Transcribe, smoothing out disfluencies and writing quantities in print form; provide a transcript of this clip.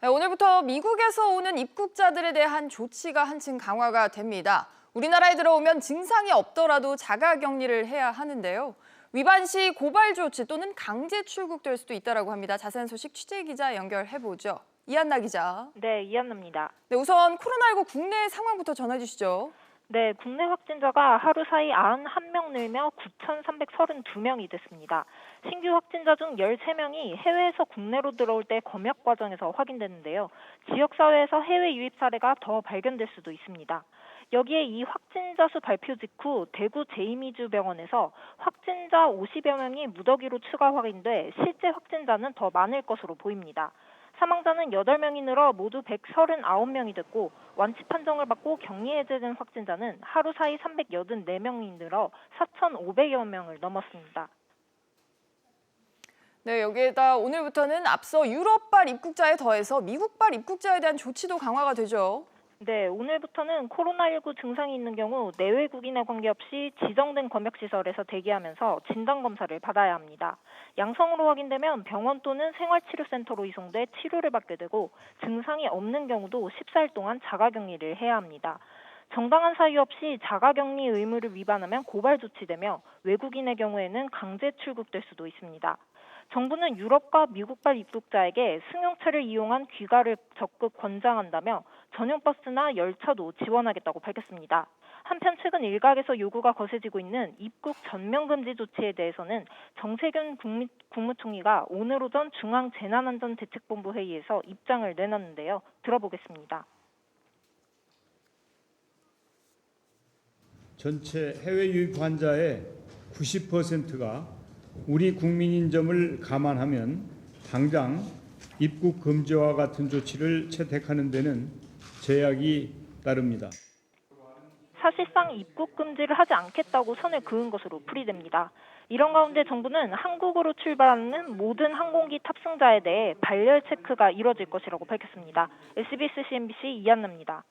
네, 오늘부터 미국에서 오는 입국자들에 대한 조치가 한층 강화가 됩니다. 우리나라에 들어오면 증상이 없더라도 자가격리를 해야 하는데요. 위반 시 고발 조치 또는 강제 출국될 수도 있다고 합니다. 자세한 소식 취재기자 연결해보죠. 이한나 기자. 네, 이한나입니다. 네, 우선 코로나19 국내 상황부터 전해주시죠. 네, 국내 확진자가 하루 사이 91명 늘며 9,332명이 됐습니다. 신규 확진자 중 13명이 해외에서 국내로 들어올 때 검역 과정에서 확인됐는데요. 지역사회에서 해외 유입 사례가 더 발견될 수도 있습니다. 여기에 이 확진자 수 발표 직후 대구 제2미주병원에서 확진자 50여 명이 무더기로 추가 확인돼 실제 확진자는 더 많을 것으로 보입니다. 사망자는 8명이 늘어 모두 139명이 됐고 완치 판정을 받고 격리 해제된 확진자는 하루 사이 384명이 늘어 4,500여 명을 넘었습니다. 네, 여기에다 오늘부터는 앞서 유럽발 입국자에 더해서 미국발 입국자에 대한 조치도 강화가 되죠. 네, 오늘부터는 코로나19 증상이 있는 경우 내외국인에 관계없이 지정된 검역시설에서 대기하면서 진단검사를 받아야 합니다. 양성으로 확인되면 병원 또는 생활치료센터로 이송돼 치료를 받게 되고 증상이 없는 경우도 14일 동안 자가격리를 해야 합니다. 정당한 사유 없이 자가격리 의무를 위반하면 고발 조치되며 외국인의 경우에는 강제 출국될 수도 있습니다. 정부는 유럽과 미국발 입국자에게 승용차를 이용한 귀가를 적극 권장한다며 전용 버스나 열차도 지원하겠다고 밝혔습니다. 한편 최근 일각에서 요구가 거세지고 있는 입국 전면 금지 조치에 대해서는 정세균 국무총리가 오늘 오전 중앙재난안전대책본부 회의에서 입장을 내놨는데요. 들어보겠습니다. 전체 해외 유입 환자의 90%가 우리 국민인 점을 감안하면 당장 입국 금지와 같은 조치를 채택하는 데는 제약이 따릅니다. 사실상 입국 금지를 하지 않겠다고 선을 그은 것으로 풀이됩니다. 이런 가운데 정부는 한국으로 출발하는 모든 항공기 탑승자에 대해 발열 체크가 이뤄질 것이라고 밝혔습니다. SBS CNBC 이한나입니다.